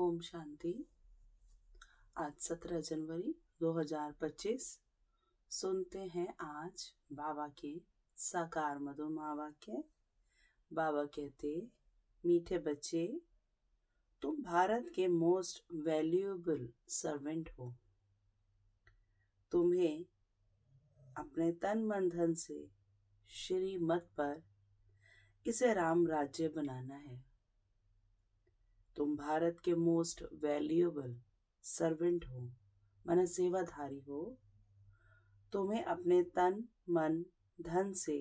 ओम शांति। आज 17 जनवरी 2025 सुनते हैं आज बाबा के साकार मधुर महावाक्य। बाबा कहते, मीठे बच्चे, तुम भारत के मोस्ट वैल्यूएबल सर्वेंट हो। तुम्हें अपने तन मन धन से श्री मत पर इसे राम राज्य बनाना है। तुम भारत के मोस्ट वैल्यूएबल सर्वेंट हो, माना सेवाधारी हो। तुम्हें अपने तन मन धन से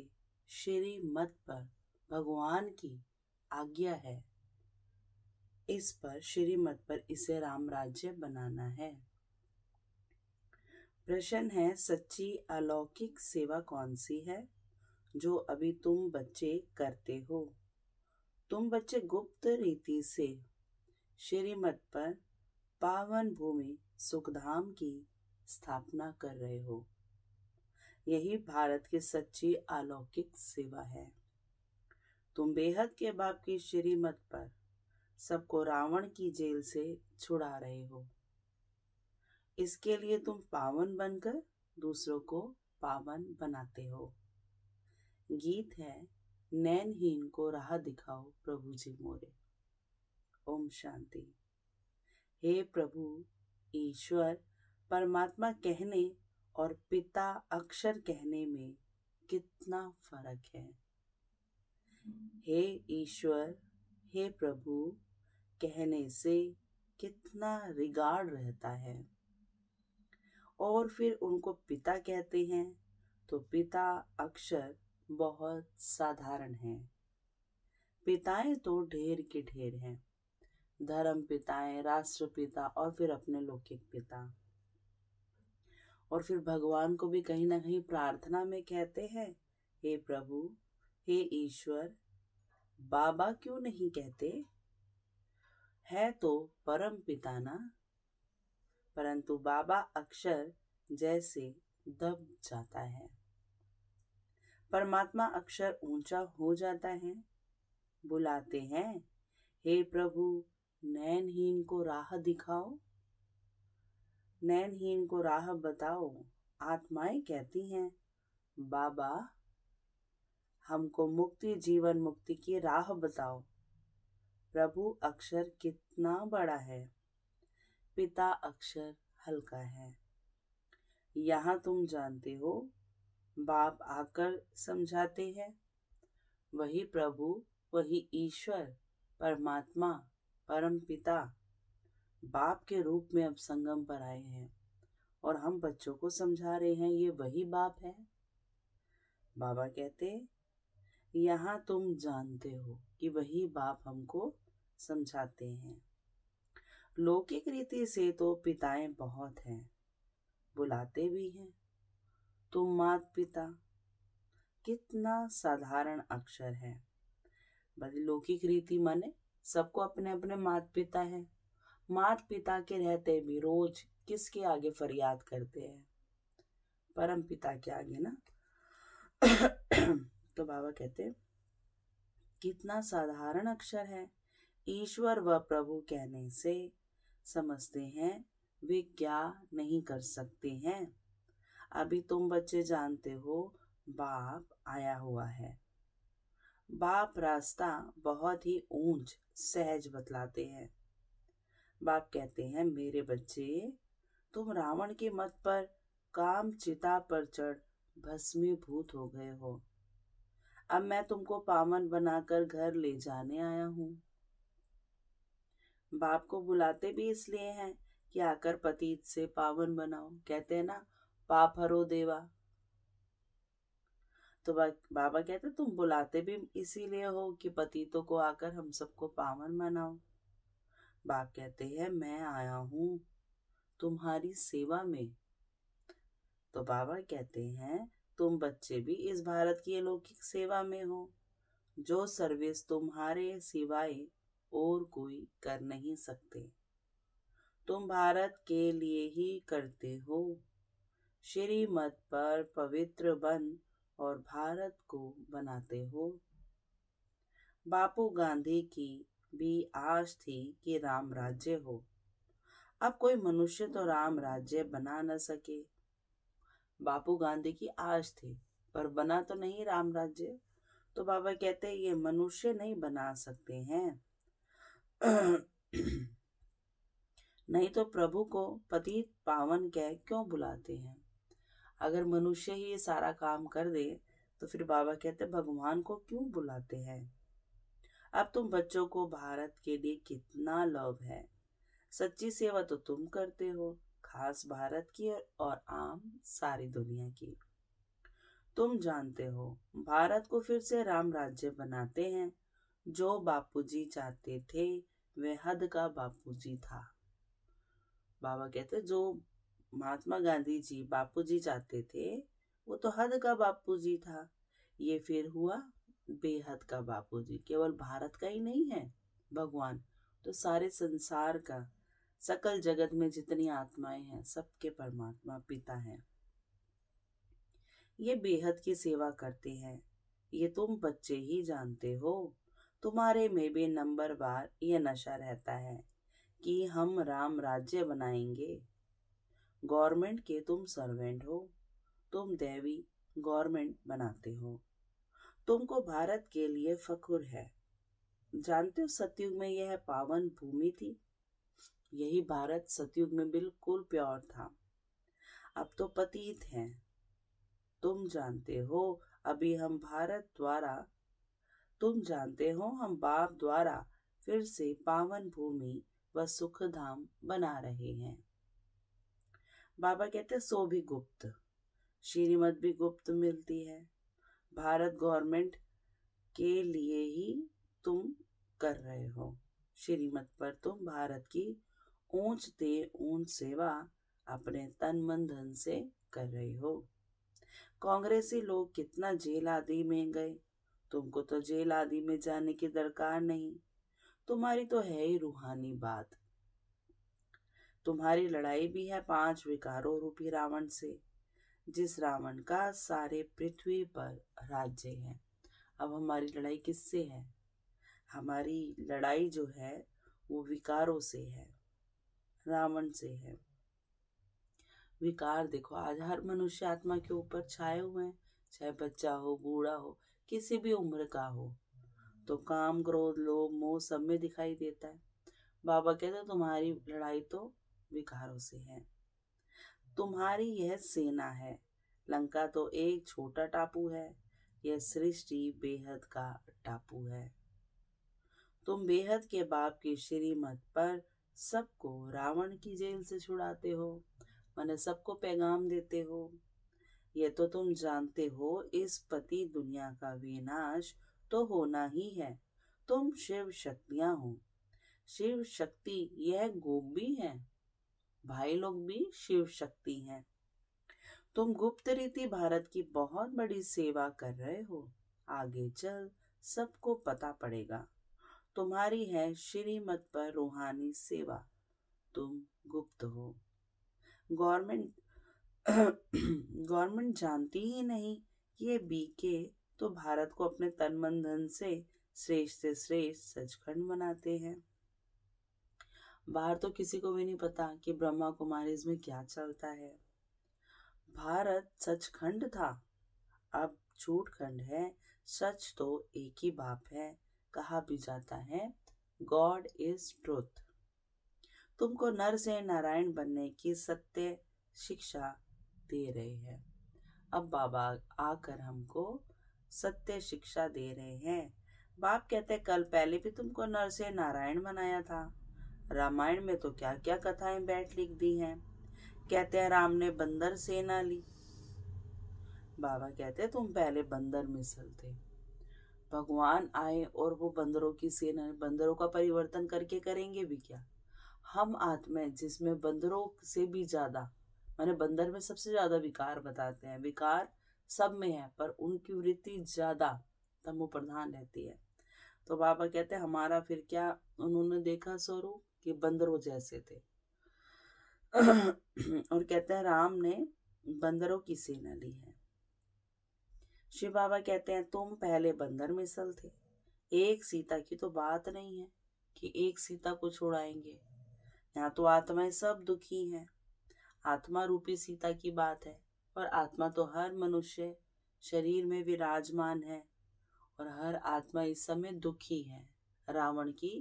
श्री मत पर भगवान की आज्ञा है, इस पर श्री मत पर इसे राम राज्य बनाना है। प्रश्न है, सच्ची अलौकिक सेवा कौन सी है जो अभी तुम बच्चे करते हो? तुम बच्चे गुप्त रीति से श्रीमत पर पावन भूमि सुखधाम की स्थापना कर रहे हो। यही भारत की सच्ची अलौकिक सेवा है। तुम बेहद के बाप की श्रीमत पर सबको रावण की जेल से छुड़ा रहे हो। इसके लिए तुम पावन बनकर दूसरों को पावन बनाते हो। गीत है, नैनहीन को राह दिखाओ प्रभु जी मोरे। ओम शांति। हे प्रभु ईश्वर परमात्मा कहने और पिता अक्षर कहने में कितना फर्क है। हे ईश्वर, हे प्रभु कहने से कितना रिगार्ड रहता है, और फिर उनको पिता कहते हैं तो पिता अक्षर बहुत साधारण है। पिताएं तो ढेर के ढेर हैं, धर्म पिताएं, राष्ट्र पिता और फिर अपने लौकिक पिता। और फिर भगवान को भी कहीं ना कहीं प्रार्थना में कहते हैं, हे प्रभु, हे ईश्वर। बाबा क्यों नहीं कहते? है तो परम पिता ना, परंतु बाबा अक्षर जैसे दब जाता है। परमात्मा अक्षर ऊंचा हो जाता है। बुलाते हैं, हे प्रभु नैनहीन को राह दिखाओ, नैनहीन को राह बताओ। आत्माएं कहती हैं, बाबा हमको मुक्ति, जीवन मुक्ति की राह बताओ। प्रभु अक्षर कितना बड़ा है, पिता अक्षर हल्का है। यहाँ तुम जानते हो, बाप आकर समझाते हैं। वही प्रभु, वही ईश्वर परमात्मा परम पिता बाप के रूप में अब संगम पर आए हैं, और हम बच्चों को समझा रहे हैं, ये वही बाप है। बाबा कहते, यहाँ तुम जानते हो कि वही बाप हमको समझाते हैं। लौकिक रीति से तो पिताएं बहुत हैं, बुलाते भी हैं। तुम मात पिता, कितना साधारण अक्षर है। बड़ी लौकिक रीति माने सबको अपने अपने मात पिता हैं। मात पिता के रहते भी रोज किसके आगे फरियाद करते हैं? परम पिता के आगे ना। तो बाबा कहते, कितना साधारण अक्षर है। ईश्वर व प्रभु कहने से समझते हैं वे क्या नहीं कर सकते हैं। अभी तुम बच्चे जानते हो, बाप आया हुआ है। बाप रास्ता बहुत ही ऊंच सहज बतलाते हैं। बाप कहते हैं, मेरे बच्चे, तुम रावण के मत पर काम चिता पर चढ़ भस्मीभूत हो गए हो। अब मैं तुमको पावन बनाकर घर ले जाने आया हूँ। बाप को बुलाते भी इसलिए हैं कि आकर पतित से पावन बनाओ। कहते हैं ना, पाप हरो देवा। तो बाबा कहते, तुम बुलाते भी इसीलिए हो कि पतितों को आकर हम सबको पावन बनाओ। बाप कहते हैं, मैं आया हूँ तुम्हारी सेवा में। तो बाबा कहते हैं, तुम बच्चे भी इस भारत की अलौकिक सेवा में हो, जो सर्विस तुम्हारे सिवाय और कोई कर नहीं सकते। तुम भारत के लिए ही करते हो। श्रीमत पर पवित्र बन और भारत को बनाते हो। बापू गांधी की भी आश थी कि राम राज्य हो। अब कोई मनुष्य तो राम राज्य बना न सके। बापू गांधी की आश थी, पर बना तो नहीं राम राज्य। तो बाबा कहते हैं ये मनुष्य नहीं बना सकते हैं। नहीं तो प्रभु को पतित पावन कह क्यों बुलाते हैं। अगर मनुष्य ही ये सारा काम कर दे तो फिर बाबा कहते भगवान को क्यों बुलाते हैं। अब तुम बच्चों को भारत के लिए कितना लव है। सच्ची सेवा तो तुम करते हो, खास भारत की और आम सारी दुनिया की। तुम जानते हो भारत को फिर से राम राज्य बनाते हैं। जो बापूजी चाहते थे वह हद का बापूजी था। बाबा कहते जो महात्मा गांधी जी बापूजी चाहते थे वो तो हद का बापूजी था। ये फिर हुआ बेहद का बापूजी। केवल भारत का ही नहीं है भगवान, तो सारे संसार का, सकल जगत में जितनी आत्माएं हैं सबके परमात्मा पिता हैं। ये बेहद की सेवा करते हैं, ये तुम बच्चे ही जानते हो। तुम्हारे में भी नंबर बार ये नशा रहता है कि हम राम राज्य बनाएंगे। गवर्नमेंट के तुम सर्वेंट हो, तुम देवी गवर्नमेंट बनाते हो। तुमको भारत के लिए फख्र है। जानते हो सतयुग में यह पावन भूमि थी। यही भारत सतयुग में बिल्कुल प्योर था। अब तो पतित हैं। तुम जानते हो अभी हम भारत द्वारा, तुम जानते हो हम बाप द्वारा फिर से पावन भूमि व सुख धाम बना रहे हैं। बाबा कहते सो भी गुप्त, श्रीमत भी गुप्त मिलती है। भारत गवर्नमेंट के लिए ही तुम कर रहे हो। श्रीमत पर तुम भारत की ऊंच ते ऊंच सेवा अपने तन मन धन से कर रहे हो। कांग्रेसी लोग कितना जेल आदि में गए, तुमको तो जेल आदि में जाने की दरकार नहीं। तुम्हारी तो है ही रूहानी बात। तुम्हारी लड़ाई भी है 5 विकारों रूपी रावण से, जिस रावण का सारे पृथ्वी पर राज्य है। अब हमारी लड़ाई किससे है? हमारी लड़ाई जो है वो विकारों से है, रावण से है। विकार देखो आज हर मनुष्य आत्मा के ऊपर छाए हुए हैं, चाहे बच्चा हो, बूढ़ा हो, किसी भी उम्र का हो, तो काम क्रोध लोभ मोह सब में दिखाई देता है। बाबा कहते तुम्हारी लड़ाई तो विकारों से है। तुम्हारी यह सेना है। लंका तो एक छोटा टापू है, यह सृष्टि बेहद का टापू है। तुम बेहद के बाप की श्रीमत पर सबको रावण की जेल से छुड़ाते हो, माने सबको पैगाम देते हो। ये तो तुम जानते हो इस पति दुनिया का विनाश तो होना ही है। तुम शिव शक्तियां हो। शिव शक्ति यह गोप भी है, भाई लोग भी शिव शक्ति हैं। तुम गुप्त रीति भारत की बहुत बड़ी सेवा कर रहे हो। आगे चल सबको पता पड़ेगा। तुम्हारी है श्रीमत पर रूहानी सेवा, तुम गुप्त हो। गवर्नमेंट गवर्नमेंट जानती ही नहीं कि ये बीके तो भारत को अपने तन मन धन से श्रेष्ठ से श्रेष्ठ सचखंड बनाते हैं। बाहर तो किसी को भी नहीं पता कि ब्रह्मा कुमारी में क्या चलता है। भारत सचखंड था, अब झूठखंड है। सच तो एक ही बाप है। कहा भी जाता है गॉड इज ट्रुथ। तुमको नर से नारायण बनने की सत्य शिक्षा दे रहे हैं। अब बाबा आकर हमको सत्य शिक्षा दे रहे हैं। बाप कहते कल पहले भी तुमको नर से नारायण बनाया था। रामायण में तो क्या क्या कथाएं बैठ लिख दी हैं। कहते हैं राम ने बंदर सेना ली। बाबा कहते तुम पहले बंदर मिसल थे, भगवान आए और वो बंदरों की सेना, बंदरों का परिवर्तन करके करेंगे भी क्या। हम आत्माएं जिसमें बंदरों से भी ज्यादा, माने बंदर में सबसे ज्यादा विकार बताते हैं। विकार सब में है पर उनकी वृत्ति ज्यादा तमो प्रधान रहती है। तो बाबा कहते हैं हमारा फिर क्या, उन्होंने देखा स्वरूप कि बंदरों जैसे थे। और कहते हैं राम ने बंदरों की सेना ली है। शिव बाबा कहते हैं तुम पहले बंदर मिसल थे। एक सीता की तो बात नहीं है, कि एक सीता को छुड़ाएंगे। यहाँ तो आत्माएं सब दुखी हैं। आत्मा रूपी सीता की बात है, और आत्मा तो हर मनुष्य शरीर में विराजमान है, और हर आत्मा इस समय दुखी है। रावण की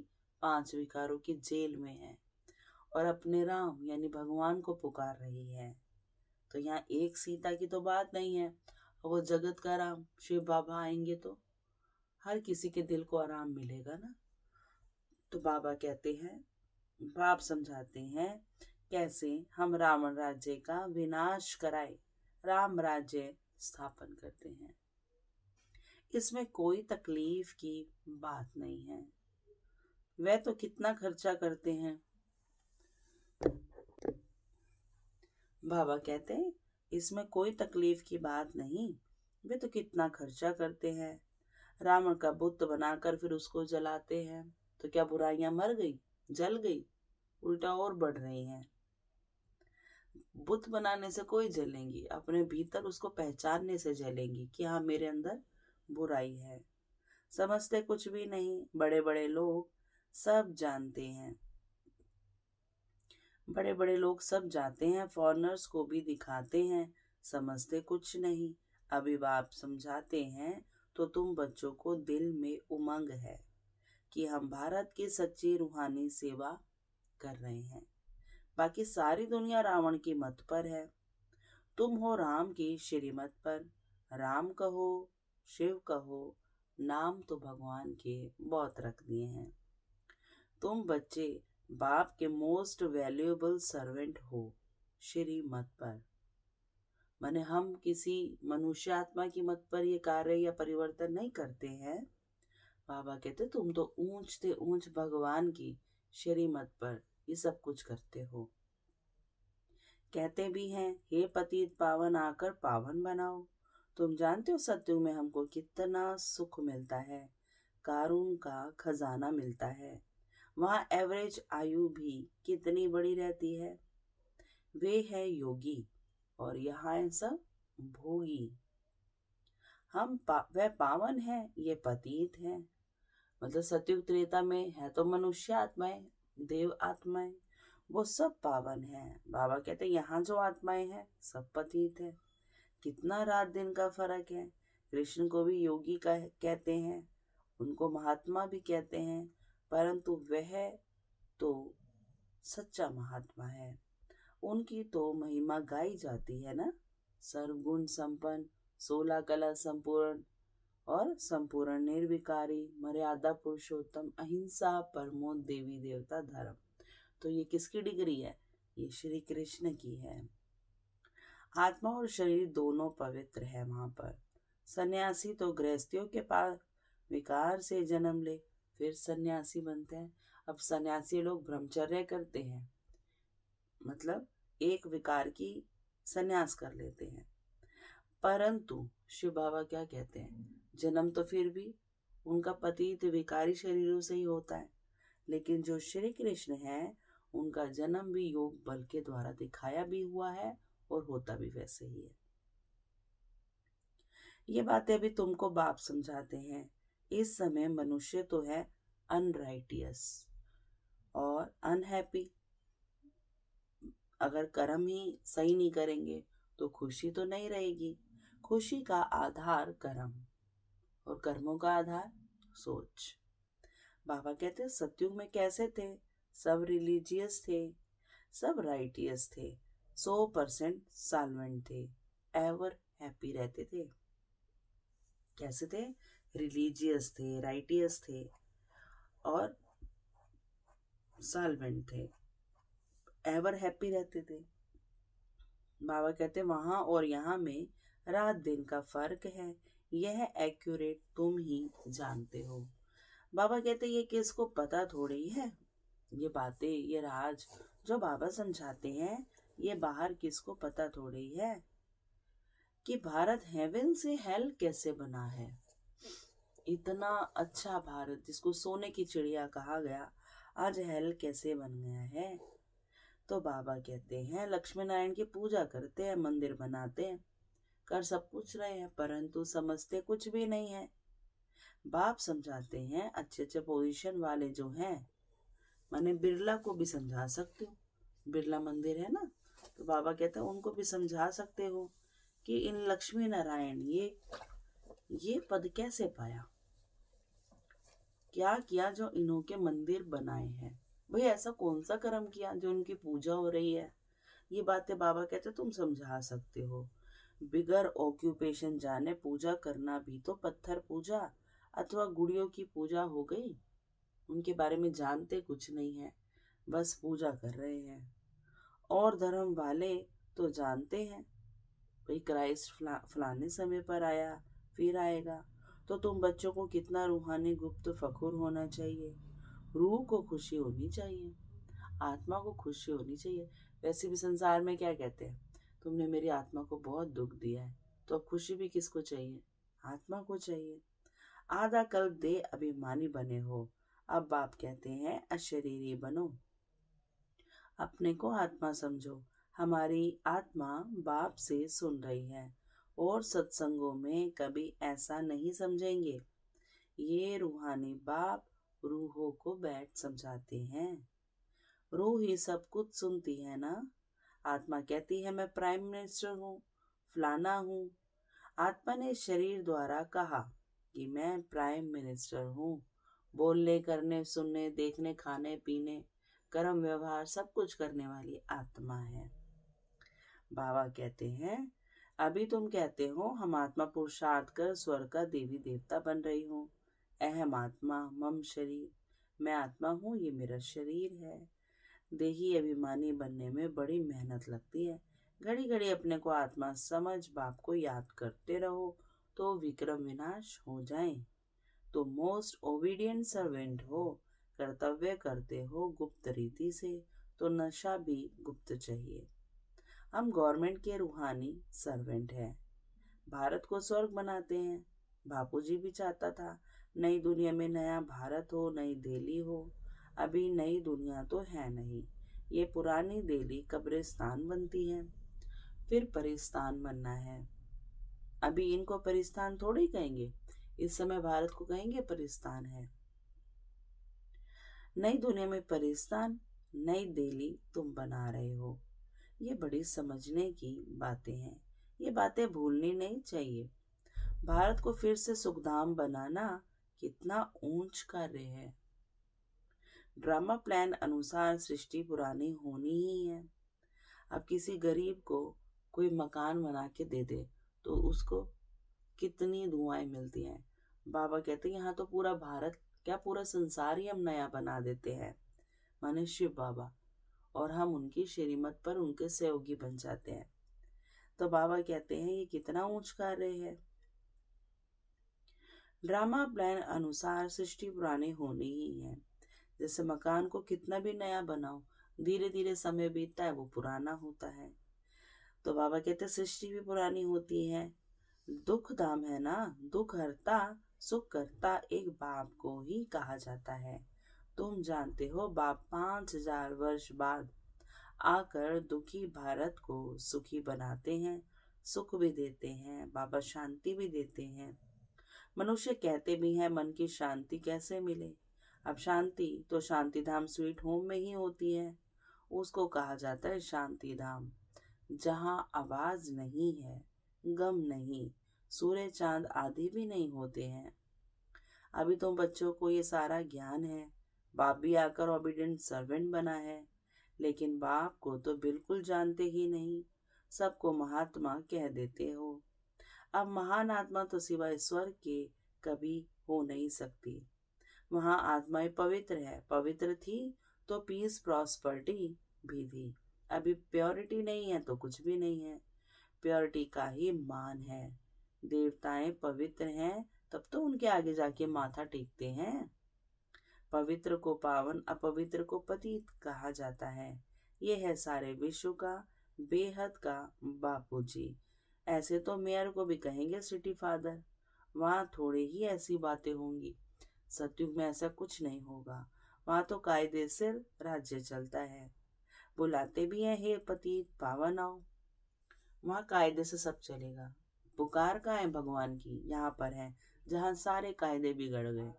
5 विकारों की जेल में है और अपने राम यानी भगवान को पुकार रही है। तो यहाँ एक सीता की तो बात नहीं है। वो जगत का राम शिव बाबा आएंगे तो हर किसी के दिल को आराम मिलेगा ना। तो बाबा कहते हैं, बाप समझाते हैं कैसे हम रावण राज्य का विनाश कराए, राम राज्य स्थापन करते हैं। इसमें कोई तकलीफ की बात नहीं है। वह तो कितना खर्चा करते हैं। बाबा कहते हैं इसमें कोई तकलीफ की बात नहीं, वे तो कितना खर्चा करते हैं। रावण का बुत बनाकर फिर उसको जलाते हैं, तो क्या बुराइयां मर गई, जल गई? उल्टा और बढ़ रही हैं। बुत बनाने से कोई जलेंगी, अपने भीतर उसको पहचानने से जलेंगी कि हाँ मेरे अंदर बुराई है। समझते कुछ भी नहीं। बड़े बड़े लोग सब जानते हैं, बड़े बड़े लोग सब जाते हैं, फॉरेनर्स को भी दिखाते हैं, समझते कुछ नहीं। अभी बाप समझाते हैं तो तुम बच्चों को दिल में उमंग है कि हम भारत की सच्ची रूहानी सेवा कर रहे हैं। बाकी सारी दुनिया रावण की मत पर है, तुम हो राम की श्रीमत पर। राम कहो शिव कहो, नाम तो भगवान के बहुत रख दिए हैं। तुम बच्चे बाप के मोस्ट वैल्यूएबल सर्वेंट हो श्री मत पर। माने हम किसी मनुष्य आत्मा की मत पर ये कार्य या परिवर्तन नहीं करते हैं। बाबा कहते तुम तो ऊंच से ऊंच भगवान की श्री मत पर ये सब कुछ करते हो। कहते भी हैं हे पतित पावन आकर पावन बनाओ। तुम जानते हो सत्युग में हमको कितना सुख मिलता है, कारुण का खजाना मिलता है। वहाँ एवरेज आयु भी कितनी बड़ी रहती है। वे है योगी और यहाँ है सब भोगी। वह पावन है, ये पतित है। मतलब सतयुग त्रेता में है तो मनुष्य आत्माएं, देव आत्माएं, वो सब पावन है। बाबा कहते हैं यहाँ जो आत्माएं हैं सब पतित है। कितना रात दिन का फर्क है। कृष्ण को भी योगी का कहते हैं, उनको महात्मा भी कहते हैं, परंतु वह तो सच्चा महात्मा है। उनकी तो महिमा गाई जाती है ना। सर्वगुण संपन्न, 16 कला संपूर्ण और संपूर्ण निर्विकारी, मर्यादा पुरुषोत्तम, अहिंसा, परमो देवी देवता धर्म। तो ये किसकी डिग्री है? ये श्री कृष्ण की है। आत्मा और शरीर दोनों पवित्र है वहां पर। सन्यासी तो गृहस्थियों के पास विकार से जन्म ले फिर सन्यासी बनते हैं। अब सन्यासी लोग ब्रह्मचर्य करते हैं, मतलब एक विकार की सन्यास कर लेते हैं। परंतु शिव बाबा क्या कहते हैं, जन्म तो फिर भी उनका पतित विकारी शरीरों से ही होता है, लेकिन जो श्री कृष्ण है उनका जन्म भी योग बल के द्वारा दिखाया भी हुआ है और होता भी वैसे ही है। ये बातें भी तुमको बाप समझाते हैं। इस समय मनुष्य तो है अनराइटियस और अनहैप्पी। अगर कर्म ही सही नहीं करेंगे तो खुशी तो नहीं रहेगी। खुशी का आधार कर्म और कर्मों का आधार सोच। बाबा कहते सतयुग में कैसे थे? सब रिलीजियस थे, सब राइटियस थे, 100% साल्वेंट थे, एवर हैप्पी रहते थे। कैसे थे? रिलीजियस थे, राइटियस थे और साल्वेंट थे, एवर हैप्पी रहते थे। बाबा कहते वहां और यहाँ में रात दिन का फर्क है, यह एक्यूरेट तुम ही जानते हो। बाबा कहते ये किसको पता थोड़ी है। ये बातें, ये राज जो बाबा समझाते हैं, ये बाहर किसको पता थोड़ी है कि भारत हेवन से हेल कैसे बना है। इतना अच्छा भारत जिसको सोने की चिड़िया कहा गया, आज हेल कैसे बन गया है। तो बाबा कहते हैं लक्ष्मी नारायण की पूजा करते हैं, मंदिर बनाते हैं, कर सब कुछ रहे हैं, परंतु समझते कुछ भी नहीं है। बाप समझाते हैं अच्छे अच्छे पोजीशन वाले जो हैं माने बिरला को भी समझा सकते हो, बिरला मंदिर है ना, तो बाबा कहते हैं उनको भी समझा सकते हो कि इन लक्ष्मी नारायण ये पद कैसे पाया, क्या किया जो इन्हों के मंदिर बनाए हैं, भाई ऐसा कौन सा कर्म किया जो उनकी पूजा हो रही है। ये बातें बाबा कहते तुम समझा सकते हो। बिगर ऑक्यूपेशन जाने पूजा करना भी तो पत्थर पूजा अथवा गुड़ियों की पूजा हो गई। उनके बारे में जानते कुछ नहीं है, बस पूजा कर रहे हैं। और धर्म वाले तो जानते हैं भाई क्राइस्ट फलाने समय पर आया, फिर आएगा। तो तुम बच्चों को कितना रूहानी गुप्त फखुर होना चाहिए, रूह को खुशी होनी चाहिए, आत्मा को खुशी होनी चाहिए। वैसे भी संसार में क्या कहते हैं, तुमने मेरी आत्मा को बहुत दुख दिया है, तो अब खुशी भी किसको चाहिए, आत्मा को चाहिए। आधा कल्प दे अभिमानी बने हो, अब बाप कहते हैं अशरीरी बनो, अपने को आत्मा समझो। हमारी आत्मा बाप से सुन रही है और सत्संगों में कभी ऐसा नहीं समझेंगे। ये रूहानी बाप रूहों को बैठ समझाते हैं। रूह ही सब कुछ सुनती है ना। आत्मा कहती है मैं प्राइम मिनिस्टर हूँ, फलाना हूँ। आत्मा ने शरीर द्वारा कहा कि मैं प्राइम मिनिस्टर हूँ। बोलने, करने, सुनने, देखने, खाने, पीने, कर्म, व्यवहार सब कुछ करने वाली आत्मा है। बाबा कहते हैं अभी तुम कहते हो हम आत्मा पुरुषार्थ कर स्वर्ग का देवी देवता बन रही हूँ। अहम आत्मा, मम शरीर, मैं आत्मा हूँ, ये मेरा शरीर है। देही अभिमानी बनने में बड़ी मेहनत लगती है। घड़ी घड़ी अपने को आत्मा समझ बाप को याद करते रहो तो विक्रम विनाश हो जाए। तो मोस्ट ओबीडियंट सर्वेंट हो, कर्तव्य करते हो गुप्त रीति से, तो नशा भी गुप्त चाहिए। हम गवर्नमेंट के रूहानी सर्वेंट हैं, भारत को स्वर्ग बनाते हैं। बापूजी भी चाहता था नई दुनिया में नया भारत हो, नई दिल्ली हो। अभी नई दुनिया तो है नहीं, ये पुरानी दिल्ली कब्रिस्तान बनती है, फिर परिस्तान बनना है। अभी इनको परिस्तान थोड़ी कहेंगे, इस समय भारत को कहेंगे परिस्तान है। नई दुनिया में परिस्तान, नई दिल्ली तुम बना रहे हो। ये बड़ी समझने की बातें हैं, ये बातें भूलनी नहीं चाहिए। भारत को फिर से सुखधाम बनाना कितना ऊंच कार्य है। ड्रामा प्लान अनुसार सृष्टि पुरानी होनी ही है। अब किसी गरीब को कोई मकान बना के दे दे तो उसको कितनी दुआएं मिलती हैं। बाबा कहते हैं यहाँ तो पूरा भारत क्या पूरा संसार ही हम नया बना देते हैं, माने शिव बाबा, और हम उनकी श्रीमत पर उनके सहयोगी बन जाते हैं। तो बाबा कहते हैं ये कितना ऊंच कार्य है। ड्रामा प्लान अनुसार सृष्टि पुरानी होनी ही है। जैसे मकान को कितना भी नया बनाओ, धीरे धीरे समय बीतता है वो पुराना होता है। तो बाबा कहते सृष्टि भी पुरानी होती है। दुख धाम है ना, दुख हरता सुख करता एक बाप को ही कहा जाता है। तुम जानते हो बाप 5000 वर्ष बाद आकर दुखी भारत को सुखी बनाते हैं, सुख भी देते हैं, बाबा शांति भी देते हैं। मनुष्य कहते भी हैं मन की शांति कैसे मिले। अब शांति तो शांति धाम स्वीट होम में ही होती है, उसको कहा जाता है शांति धाम, जहाँ आवाज नहीं है, गम नहीं, सूर्य चांद आदि भी नहीं होते हैं। अभी तो बच्चों को ये सारा ज्ञान है, बाप भी आकर ओबीडिएंट सर्वेंट बना है, लेकिन बाप को तो बिल्कुल जानते ही नहीं, सबको महात्मा कह देते हो। अब महान आत्मा तो सिवाय स्वर्ग के कभी हो नहीं सकती। वहां आत्माएं पवित्र है, पवित्र थी तो पीस प्रॉस्पर्टी भी थी। अभी प्योरिटी नहीं है तो कुछ भी नहीं है, प्योरिटी का ही मान है। देवताएं पवित्र हैं तब तो उनके आगे जाके माथा टेकते हैं। पवित्र को पावन, अपवित्र को पतित कहा जाता है। ये है सारे विश्व का बेहद का बापूजी। ऐसे तो मेयर को भी कहेंगे सिटी फादर। वहाँ थोड़ी ही ऐसी बातें होंगी, सतयुग में ऐसा कुछ नहीं होगा। वहाँ तो कायदे से राज्य चलता है, बुलाते भी हैं हे पतित पावन आओ। वहाँ कायदे से सब चलेगा। पुकार का है भगवान की यहाँ पर है जहाँ सारे कायदे बिगड़ गए।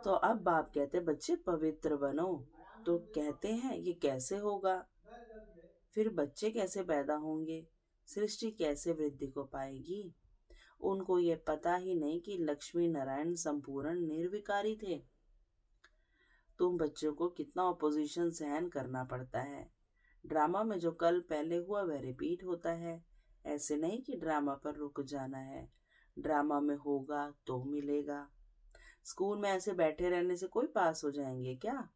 तो अब बाप कहते बच्चे पवित्र बनो। तो कहते हैं ये कैसे होगा? फिर बच्चे कैसे पैदा होंगे? सृष्टि कैसे वृद्धि को पाएगी? उनको ये पता ही नहीं कि लक्ष्मी नारायण संपूर्ण निर्विकारी थे। तुम बच्चों को कितना ऑपोजिशन सहन करना पड़ता है। ड्रामा में जो कल पहले हुआ वह रिपीट होता है। ऐसे नहीं कि ड्रामा पर रुक जाना है, ड्रामा में होगा तो मिलेगा। स्कूल में ऐसे बैठे रहने से कोई पास हो जाएंगे क्या?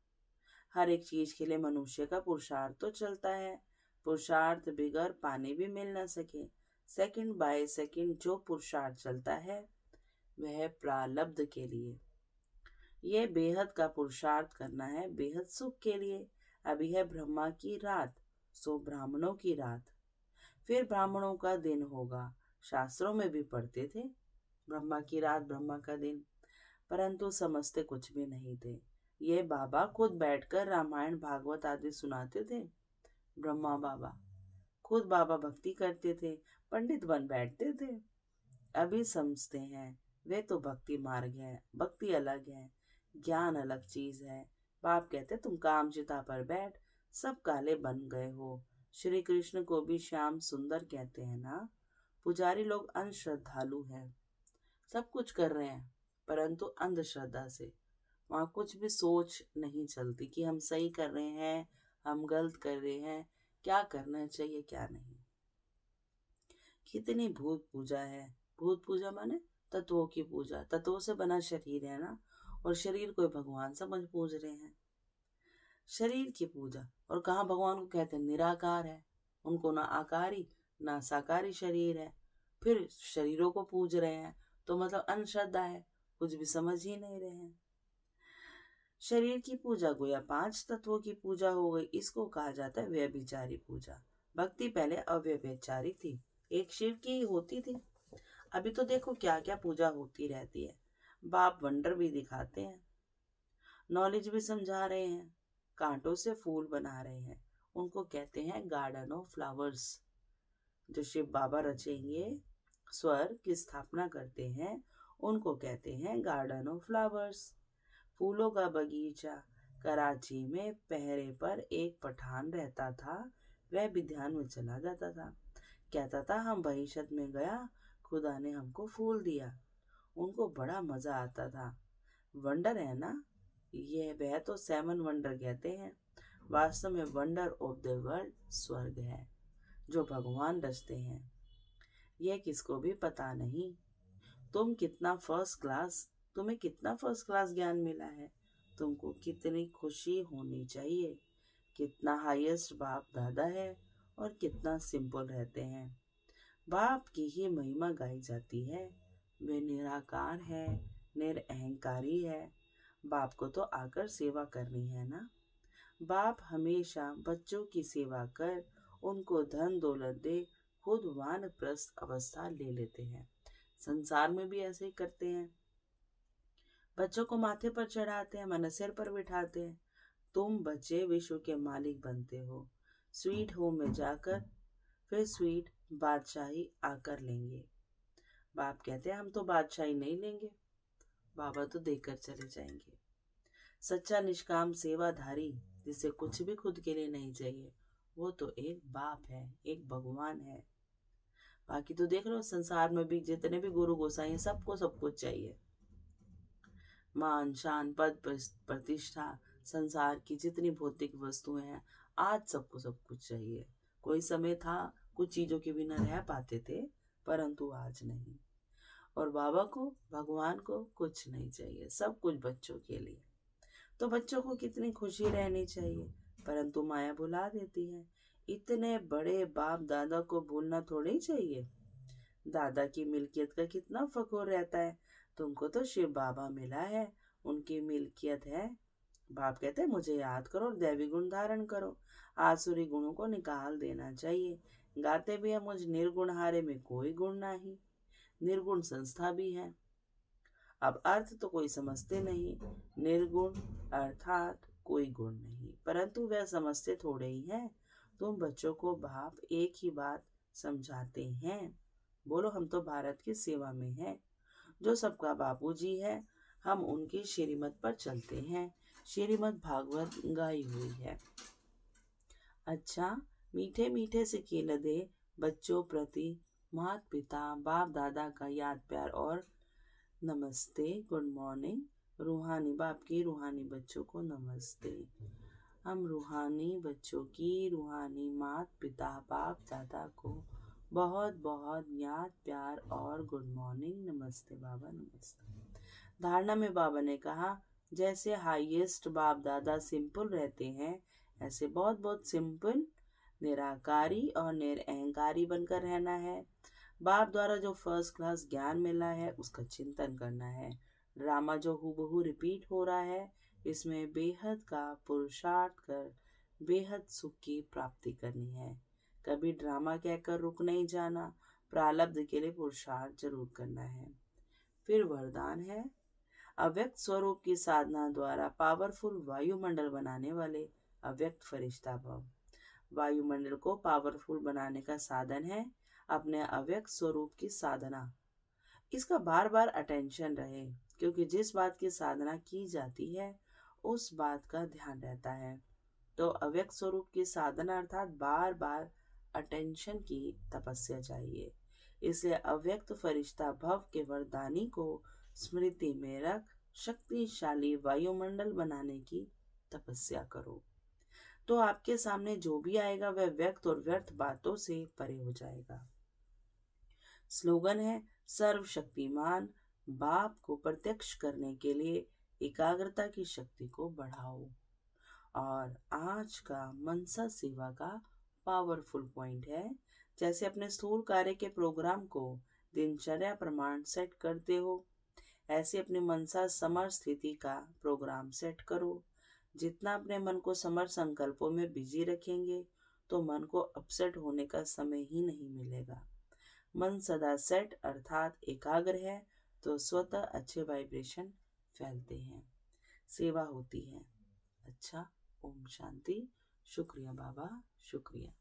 हर एक चीज के लिए मनुष्य का पुरुषार्थ तो चलता है। पुरुषार्थ बिगर पानी भी मिल न सके। सेकंड बाय सेकंड जो पुरुषार्थ चलता है वह प्रारब्ध के लिए। यह बेहद का पुरुषार्थ करना है, बेहद सुख के लिए। अभी है ब्रह्मा की रात, सो ब्राह्मणों की रात। फिर ब्राह्मणों का दिन होगा। शास्त्रों में भी पढ़ते थे ब्रह्मा की रात, ब्रह्मा का दिन, परंतु समझते कुछ भी नहीं थे। ये बाबा खुद बैठकर रामायण भागवत आदि सुनाते थे। ब्रह्मा बाबा खुद बाबा भक्ति करते थे, पंडित बन बैठते थे। अभी समझते हैं वे तो भक्ति मार्ग है, भक्ति अलग है, ज्ञान अलग चीज है। बाप कहते तुम काम चिता पर बैठ, सब काले बन गए हो। श्री कृष्ण को भी श्याम सुंदर कहते हैं ना। पुजारी लोग अंधश्रद्धालु हैं, सब कुछ कर रहे हैं परंतु अंधश्रद्धा से। वहां कुछ भी सोच नहीं चलती कि हम सही कर रहे हैं, हम गलत कर रहे हैं, क्या करना चाहिए क्या नहीं। कितनी भूत पूजा है। भूत पूजा माने तत्वों की पूजा। तत्वों से बना शरीर है ना, और शरीर को भगवान समझ पूज रहे हैं। शरीर की पूजा, और कहाँ भगवान को कहते हैं निराकार है। उनको ना आकारी ना साकारी शरीर है, फिर शरीरों को पूज रहे हैं। तो मतलब अंधश्रद्धा है, कुछ भी समझ ही नहीं रहे हैं। शरीर की पूजा गोया 5 तत्वों की पूजा हो गई। इसको कहा जाता है व्यभिचारी पूजा। भक्ति पहले अव्यभिचारी थी, एक शिव की ही होती थी। अभी तो देखो क्या क्या पूजा होती रहती है। बाप वंडर भी दिखाते हैं, नॉलेज भी समझा रहे हैं, कांटों से फूल बना रहे हैं। उनको कहते हैं गार्डन ऑफ फ्लावर्स। जो शिव बाबा रचेंगे, स्वर्ग की स्थापना करते हैं, उनको कहते हैं गार्डन ऑफ फ्लावर्स। फूलों का बगीचा। कराची में पहरे पर एक पठान रहता था। वह भी ध्यान में चला जाता था। कहता था हम बहिशत में गया, खुदा ने हमको फूल दिया। उनको बड़ा मजा आता था। वंडर है ना, यह वह तो 7 वंडर कहते हैं। वास्तव में वंडर ऑफ द वर्ल्ड स्वर्ग है, जो भगवान रचते हैं। यह किसको भी पता नहीं। तुम्हें कितना फर्स्ट क्लास ज्ञान मिला है। तुमको कितनी खुशी होनी चाहिए। कितना हाईएस्ट बाप दादा है और कितना सिंपल रहते हैं। बाप की ही महिमा गाई जाती है। वे निराकार है, निरअहंकारी है। बाप को तो आकर सेवा करनी है ना। बाप हमेशा बच्चों की सेवा कर उनको धन दौलत दे, खुद वानप्रस्थ अवस्था ले लेते हैं। संसार में भी ऐसे ही करते हैं। बच्चों को माथे पर चढ़ाते हैं, मन सिर पर बिठाते हैं। तुम बच्चे विश्व के मालिक बनते हो। स्वीट होम में जाकर फिर स्वीट बादशाही आकर लेंगे। बाप कहते हैं हम तो बादशाही नहीं लेंगे, बाबा तो देकर चले जाएंगे। सच्चा निष्काम सेवाधारी, जिसे कुछ भी खुद के लिए नहीं चाहिए, वो तो एक बाप है, एक भगवान है। बाकी तो देख लो संसार में भी जितने भी गुरु गोसाई हैं, सबको सब कुछ चाहिए। मान शान पद प्रतिष्ठा, संसार की जितनी भौतिक वस्तुएं हैं, आज सबको सब कुछ चाहिए। कोई समय था कुछ चीजों के बिना रह पाते थे, परंतु आज नहीं। और बाबा को, भगवान को कुछ नहीं चाहिए, सब कुछ बच्चों के लिए। तो बच्चों को कितनी खुशी रहनी चाहिए, परंतु माया भुला देती है। इतने बड़े बाप दादा को भूलना थोड़ी चाहिए। दादा की मिल्कियत का कितना फखर रहता है। तुमको तो शिव बाबा मिला है, उनकी मिल्कियत है। बाप कहते हैं मुझे याद करो और दैवी गुण धारण करो। आसुरी गुणों को निकाल देना चाहिए। गाते भी है मुझ निर्गुण हारे में कोई गुण नहीं। निर्गुण संस्था भी है। अब अर्थ तो कोई समझते नहीं। निर्गुण अर्थात कोई गुण नहीं, परंतु वह समझते थोड़े ही हैं। तुम बच्चों को बाप एक ही बात समझाते हैं। बोलो हम तो भारत की सेवा में हैं। जो सबका बापूजी है, हम उनकी श्रीमत पर चलते हैं। श्रीमद् भागवत गाई हुई है। अच्छा, मीठे मीठे सिक्के लदे बच्चों प्रति माता पिता बाप दादा का याद प्यार और नमस्ते, गुड मॉर्निंग। रूहानी बाप की रूहानी बच्चों को नमस्ते। हम रूहानी बच्चों की रूहानी माता पिता बाप दादा को बहुत बहुत याद प्यार और गुड मॉर्निंग, नमस्ते बाबा, नमस्ते। धारणा में बाबा ने कहा, जैसे हाईएस्ट बाप दादा सिंपल रहते हैं, ऐसे बहुत बहुत सिंपल, निराकारी और निरअहंकारी बनकर रहना है। बाप द्वारा जो फर्स्ट क्लास ज्ञान मिला है उसका चिंतन करना है। ड्रामा जो हूबहू रिपीट हो रहा है, इसमें बेहद का पुरुषार्थ कर बेहद सुख की प्राप्ति करनी है। कभी ड्रामा कहकर रुक नहीं जाना, प्रारब्ध के लिए पुरुषार्थ जरूर करना है। फिर वरदान है, अव्यक्त स्वरूप की साधना द्वारा पावरफुल वायुमंडल बनाने वाले अव्यक्त फरिश्ता भव। वायुमंडल को पावरफुल बनाने का साधन है अपने अव्यक्त स्वरूप की साधना। इसका बार बार अटेंशन रहे, क्योंकि जिस बात की साधना की जाती है उस बात का ध्यान रहता है। तो अव्यक्त स्वरूप की साधना अर्थात बार बार अटेंशन की तपस्या चाहिए। इसलिए अव्यक्त फरिश्ता भव के वरदानी को स्मृति में रख शक्तिशाली वायुमंडल बनाने की तपस्या करो, तो आपके सामने जो भी आएगा वह व्यक्त और व्यर्थ बातों से परे हो जाएगा। स्लोगन है, सर्वशक्तिमान बाप को प्रत्यक्ष करने के लिए एकाग्रता की शक्ति को बढ़ाओ। और आज का मनसा सेवा का पावरफुल पॉइंट है, जैसे अपने स्थूल कार्य के प्रोग्राम को दिनचर्या प्रमाण सेट करते हो, ऐसे अपने मनसा समर स्थिति का प्रोग्राम सेट करो। जितना अपने मन को समर संकल्पों में बिजी रखेंगे तो मन को अपसेट होने का समय ही नहीं मिलेगा। मन सदा सेट अर्थात एकाग्र है तो स्वतः अच्छे वाइब्रेशन फैलते हैं, सेवा होती है। अच्छा, ओम शांति। शुक्रिया बाबा, शुक्रिया।